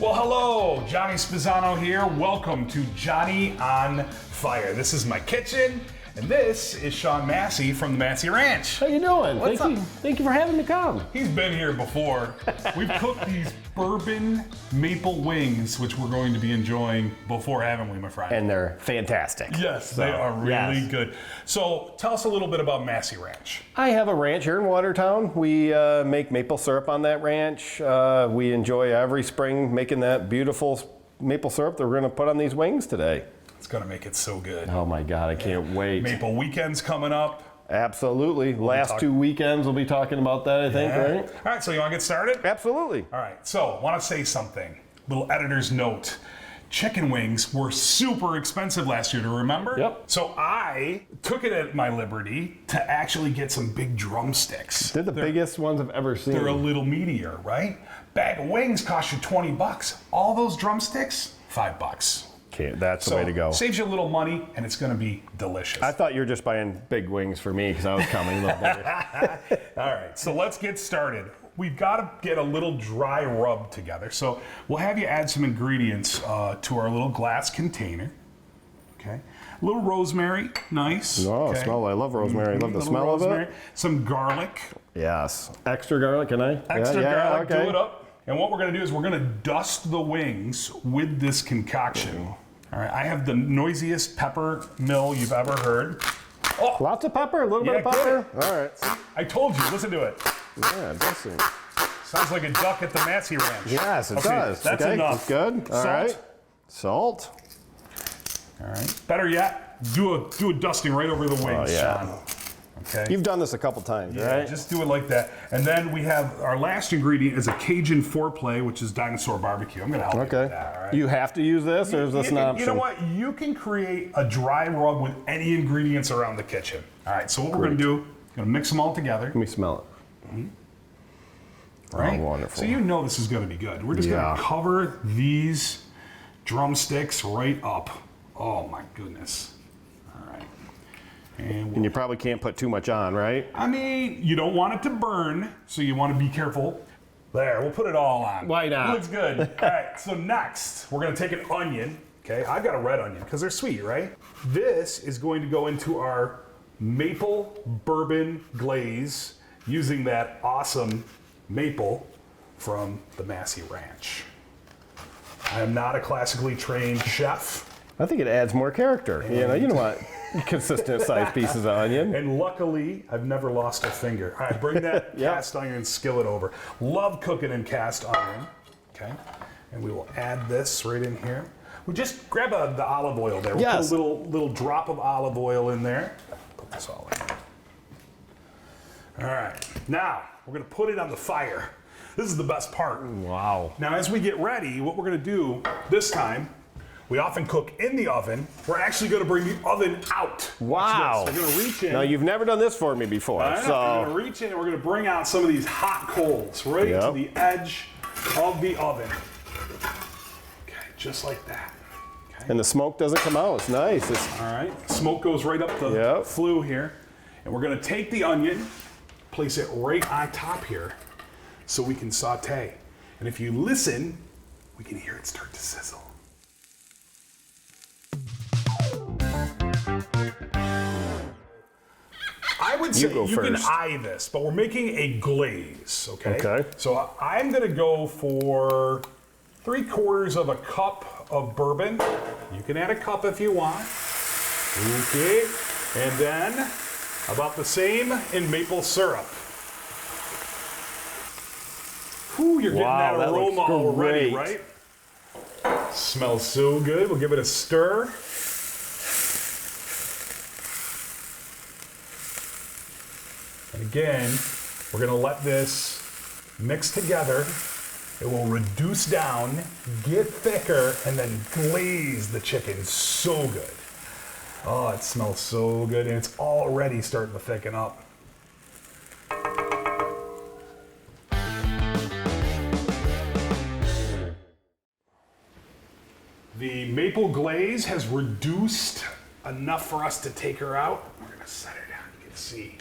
Well, hello, Johnny Spezzano here. Welcome to Johnny on Fire. This is my kitchen, and this is Shawn Massey from the Massey Ranch. How you doing? What's up? Thank you for having me come. He's been here before. We've cooked these bourbon maple wings, which we're going to be enjoying before, haven't we, my friend? And they're fantastic. Yes, they are really good. So tell us a little bit about Massey Ranch. I have a ranch here in Watertown. We make maple syrup on that ranch. We enjoy every spring making that beautiful maple syrup that we're going to put on these wings today. It's going to make it so good. Oh my God, I can't wait. Maple weekend's coming up. Absolutely. Last 2 weekends we'll be talking about that, I think, right? All right, so you want to get started? Absolutely. All right, so I want to say something. Little editor's note. Chicken wings were super expensive last year, to remember? Yep. So I took it at my liberty to actually get some big drumsticks. They're the biggest ones I've ever seen. They're a little meatier, right? Bag of wings cost you 20 bucks. All those drumsticks, $5. Okay, that's the way to go. Saves you a little money, and it's going to be delicious. I thought you were just buying big wings for me because I was coming a little bigger. All right, so let's get started. We've got to get a little dry rub together. So we'll have you add some ingredients to our little glass container. Okay, a little rosemary, nice. Oh, okay. I love rosemary. I love the smell rosemary. of it. Some garlic. Yes. Extra garlic, can I? Extra garlic, okay. do it up. And what we're going to do is we're going to dust the wings with this concoction. All right, I have the noisiest pepper mill you've ever heard. Oh, lots of pepper, a little bit of pepper. Good. All right. I told you, listen to it. Yeah, it does seem. Sounds like a duck at the Massey Ranch. Yes, it okay, does. That's okay, enough. That's good. All right. Salt. All right. Better yet, do a dusting right over the wings, Shawn. Okay. You've done this a couple times, right? Just do it like that. And then we have our last ingredient is a Cajun foreplay, which is dinosaur barbecue. I'm going to help you with that, all right? You have to use this, or is this an option? You know what? You can create a dry rub with any ingredients around the kitchen. All right, so what we're going to do, we're going to mix them all together. Let me smell it. Right? Oh, wonderful. So you know this is going to be good. We're just going to cover these drumsticks right up. Oh, my goodness. And you probably can't put too much on, right? I mean, you don't want it to burn, so you want to be careful. There, we'll put it all on. Why not? It looks good. All right, so next, we're going to take an onion. Okay, I've got a red onion because they're sweet, right? This is going to go into our maple bourbon glaze using that awesome maple from the Massey Ranch. I am not a classically trained chef. I think it adds more character. You know what? Consistent sized pieces of onion. And luckily, I've never lost a finger. All right, bring that cast iron skillet over. Love cooking in cast iron. Okay, and we will add this right in here. We just grab the olive oil there. We'll put a little drop of olive oil in there. Put this all in. All right, now we're gonna put it on the fire. This is the best part. Wow. Now, as we get ready, what we're gonna do this time, we often cook in the oven. We're actually going to bring the oven out. Wow. We're going to reach in. Now, you've never done this for me before. We're going to reach in and we're going to bring out some of these hot coals right to the edge of the oven. Okay, just like that. Okay. And the smoke doesn't come out. It's nice. All right. Smoke goes right up the flue here. And we're going to take the onion, place it right on top here so we can saute. And if you listen, we can hear it start to sizzle. I would say you can eye this, but we're making a glaze, okay? Okay. So I'm going to go for 3/4 of a cup of bourbon. You can add a cup if you want. Okay. And then about the same in maple syrup. Whew, you're getting that aroma already, right? Smells so good. We'll give it a stir. And again, we're going to let this mix together. It will reduce down, get thicker, and then glaze the chicken so good. Oh, it smells so good, and it's already starting to thicken up. The maple glaze has reduced enough for us to take her out. We're going to set her down. You can see.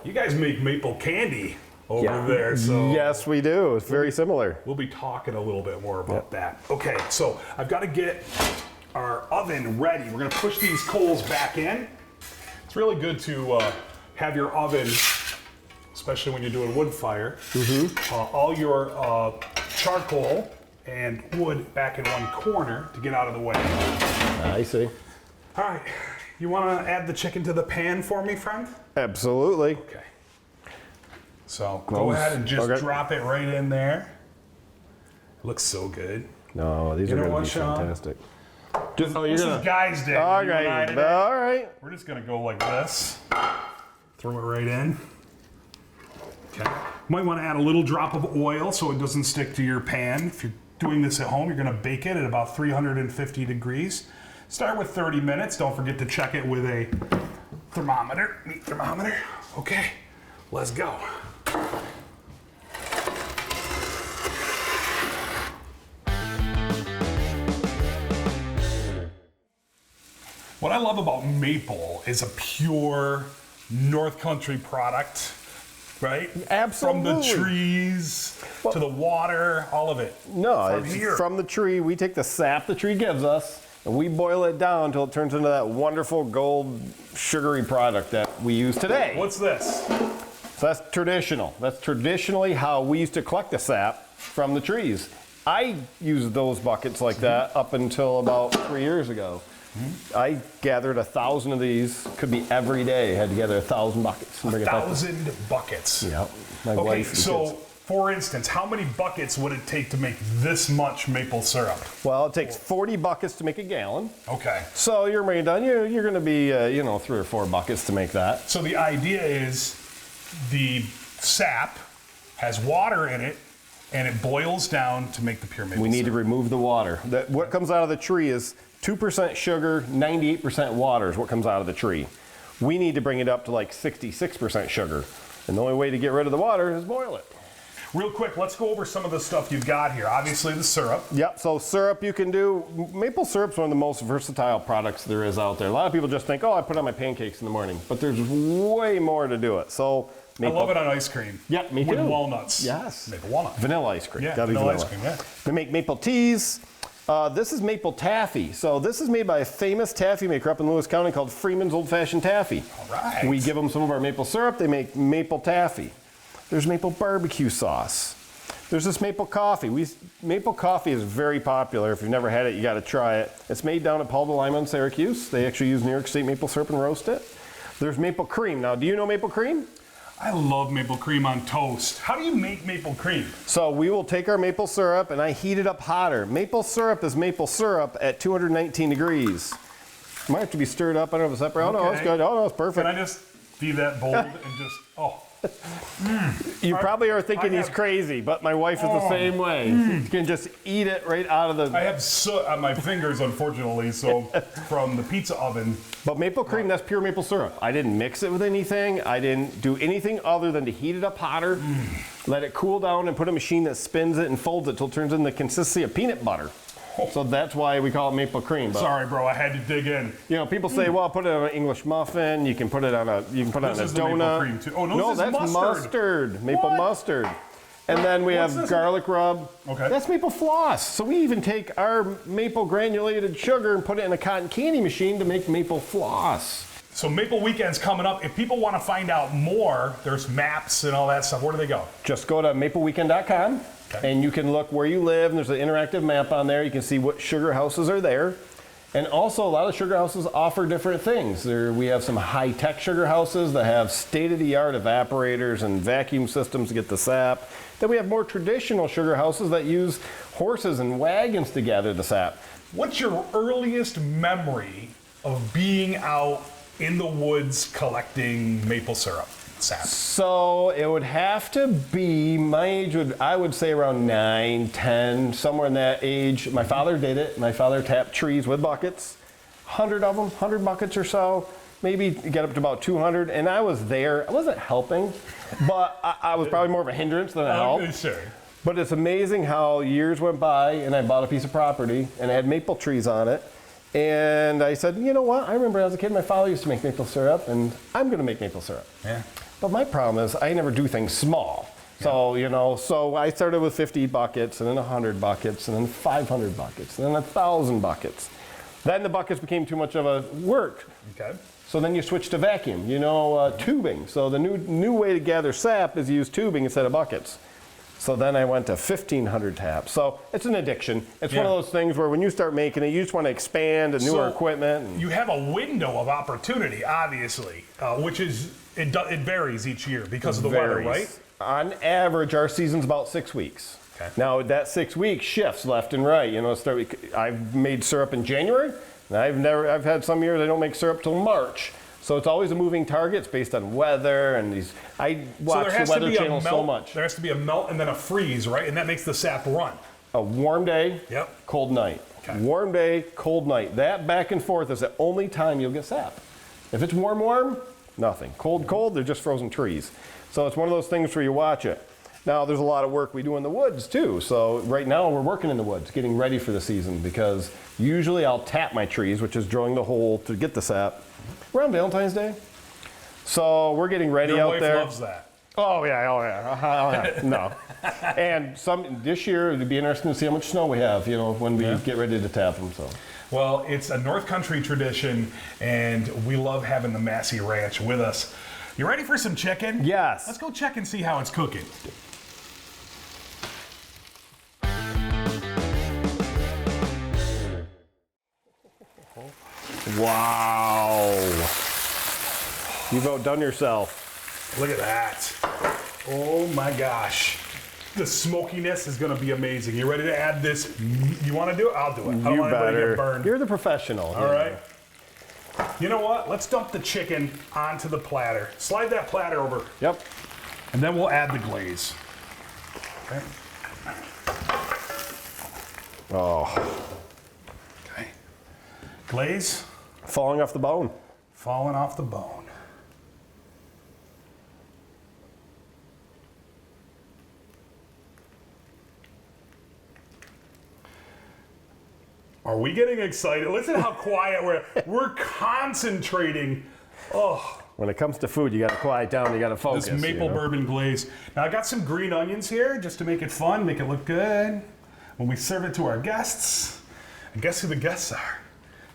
You guys make maple candy over there. So yes, we do. It's very similar. we'll be talking a little bit more about that. Okay, so I've got to get our oven ready. We're going to push these coals back in. It's really good to have your oven, especially when you're doing wood fire, all your charcoal and wood back in one corner to get out of the way. I see. All right, you want to add the chicken to the pan for me, friend? Absolutely. Okay. So go ahead and just drop it right in there. It looks so good. No, these are going to be fantastic. This is Guy's Day. All right. All right. We're just going to go like this. Throw it right in. Okay. Might want to add a little drop of oil so it doesn't stick to your pan. If you're doing this at home, you're going to bake it at about 350 degrees. Start with 30 minutes. Don't forget to check it with a thermometer, meat thermometer. Okay, let's go. What I love about maple is a pure North Country product, right? Absolutely. From the trees to the water, all of it. No, from it's here. from the tree. We take the sap the tree gives us, and we boil it down until it turns into that wonderful gold sugary product that we use today. What's this? So that's traditional. That's traditionally how we used to collect the sap from the trees. I used those buckets like that up until about 3 years ago. I gathered 1,000 of these. Could be every day. Had to gather 1,000 buckets and bring it back. 1,000 buckets. Yep. My Okay, wife and so kids. for instance, how many buckets would it take to make this much maple syrup? Well, it takes 40 buckets to make a gallon. Okay. So you're already done. You're going to be, 3 or 4 buckets to make that. So the idea is the sap has water in it and it boils down to make the pure maple We need to syrup. remove the water. What comes out of the tree is 2% sugar, 98% water is what comes out of the tree. We need to bring it up to like 66% sugar. And the only way to get rid of the water is boil it. Real quick, let's go over some of the stuff you've got here. Obviously the syrup. Yep, so syrup you can do. Maple syrup's one of the most versatile products there is out there. A lot of people just think, oh, I put on my pancakes in the morning. But there's way more to do it. So I love it on ice cream. Yep, me With too. walnuts. Yes. Maple walnut. Vanilla ice cream. Yeah, Gotta be vanilla ice cream, yeah. We make maple teas. This is maple taffy. So this is made by a famous taffy maker up in Lewis County called Freeman's Old Fashioned Taffy. All right. We give them some of our maple syrup. They make maple taffy. There's maple barbecue sauce. There's this maple coffee. Maple coffee is very popular. If you've never had it, you got to try it. It's made down at Paul de Lima in Syracuse. They actually use New York State maple syrup and roast it. There's maple cream. Now, do you know maple cream? I love maple cream on toast. How do you make maple cream? So we will take our maple syrup and I heat it up hotter. Maple syrup is maple syrup at 219 degrees. Might have to be stirred up. I don't know if it's separate. Oh, no, it's good. Oh, no, it's perfect. Can I just be that bold and just, oh. You probably are thinking I he's have- crazy, but my wife is the same way. You can just eat it right out of the... I have soot on my fingers, unfortunately, so from the pizza oven. But maple cream, that's pure maple syrup. I didn't mix it with anything. I didn't do anything other than to heat it up hotter, let it cool down, and put a machine that spins it and folds it till it turns into the consistency of peanut butter. So that's why we call it maple cream. But, Sorry, bro, I had to dig in. people say, well, put it on an English muffin. You can put it on a This on a is the donut. maple cream, too. Oh, no, this is that's mustard. Maple What? mustard. And then we What's have this? garlic rub. Okay. That's maple floss. So we even take our maple granulated sugar and put it in a cotton candy machine to make maple floss. So Maple Weekend's coming up. If people want to find out more, there's maps and all that stuff. Where do they go? Just go to mapleweekend.com and you can look where you live, and there's an interactive map on there. You can see what sugar houses are there. And also, a lot of sugar houses offer different things. We have some high-tech sugar houses that have state-of-the-art evaporators and vacuum systems to get the sap. Then we have more traditional sugar houses that use horses and wagons to gather the sap. What's your earliest memory of being out in the woods collecting maple syrup sap? So it would have to be, my age I would say around 9, 10, somewhere in that age. My father did it. My father tapped trees with buckets, 100 of them, 100 buckets or so, maybe get up to about 200. And I was there. I wasn't helping, but I was probably more of a hindrance than a help. Sure. But it's amazing how years went by and I bought a piece of property and it had maple trees on it. And I said, you know what? I remember as a kid, my father used to make maple syrup and I'm going to make maple syrup. Yeah. But my problem is I never do things small. So, you know, so I started with 50 buckets, and then 100 buckets, and then 500 buckets, and then 1,000 buckets. Then the buckets became too much of a work. Okay. So then you switch to vacuum, you know, tubing. So the new way to gather sap is use tubing instead of buckets. So then I went to 1,500 taps. So it's an addiction. It's one of those things where when you start making it, you just want to expand and newer equipment. And you have a window of opportunity, obviously, which is, it varies each year because of the weather, right? On average, our season's about 6 weeks. Okay. Now that 6 weeks shifts left and right. You know, I've made syrup in January, and I've had some years I don't make syrup till March. So it's always a moving target. It's based on weather and these. I watch the Weather Channel so much. There has to be a melt and then a freeze, right? And that makes the sap run. A warm day, Yep. cold night. Okay. Warm day, cold night. That back and forth is the only time you'll get sap. If it's warm, nothing. Cold, they're just frozen trees. So it's one of those things where you watch it. Now there's a lot of work we do in the woods too. So right now we're working in the woods, getting ready for the season, because usually I'll tap my trees, which is drilling the hole to get the sap, around Valentine's Day. So we're getting ready Your out wife there. loves that. Oh yeah. No. And this year it'd be interesting to see how much snow we have, you know, when we get ready to tap them. So. Well, it's a North Country tradition, and we love having the Massey Ranch with us. You ready for some chicken? Yes. Let's go check and see how it's cooking. Wow. You've outdone yourself. Look at that. Oh my gosh. The smokiness is going to be amazing. You ready to add this? You want to do it? I'll do it. I don't want anybody to get burned. You're the professional. All right. You know what? Let's dump the chicken onto the platter. Slide that platter over. Yep. And then we'll add the glaze. Okay. Oh. Okay. Glaze. Falling off the bone. Falling off the bone. Are we getting excited? Listen how quiet we're concentrating. Oh. When it comes to food, you got to quiet down. You got to focus. This maple bourbon glaze. Now I got some green onions here just to make it fun, make it look good when we serve it to our guests. And guess who the guests are?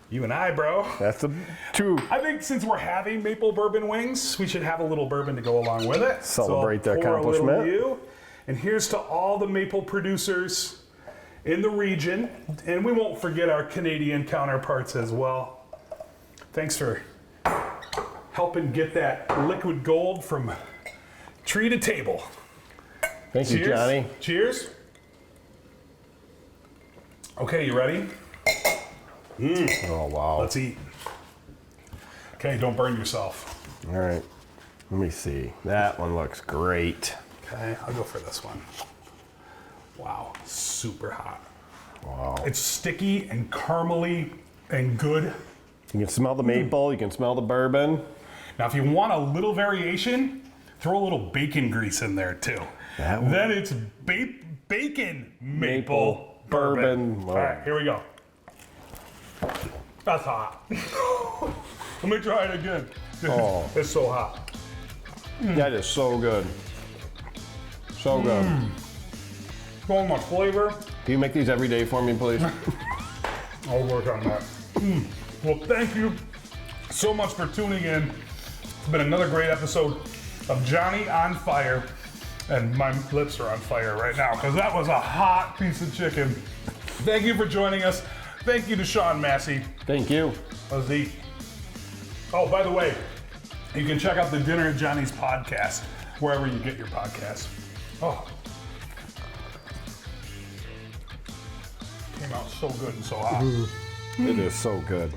You and I, bro. That's the two. I think since we're having maple bourbon wings, we should have a little bourbon to go along with it. Celebrate so the pour accomplishment. A little you. And here's to all the maple producers in the region, and we won't forget our Canadian counterparts as well. Thanks for helping get that liquid gold from tree to table. Thank you, Johnny. Cheers. Okay, you ready? Oh, wow. Let's eat. Okay, don't burn yourself. All right. Let me see. That one looks great. Okay, I'll go for this one. Wow, super hot. Wow. It's sticky and caramely and good. You can smell the maple. You can smell the bourbon. Now, if you want a little variation, throw a little bacon grease in there too. Then it's bacon maple bourbon. Wow. All right, here we go. That's hot. Let me try it again. Oh. It's so hot. That is so good. So good. So much flavor. Can you make these every day for me, please? I'll work on that. Well, thank you so much for tuning in. It's been another great episode of Johnny on Fire. And my lips are on fire right now because that was a hot piece of chicken. Thank you for joining us. Thank you to Shawn Massey. Thank you. Let's eat. Oh, by the way, you can check out the Dinner at Johnny's podcast wherever you get your podcasts. Oh. Came out so good and so hot. It is so good.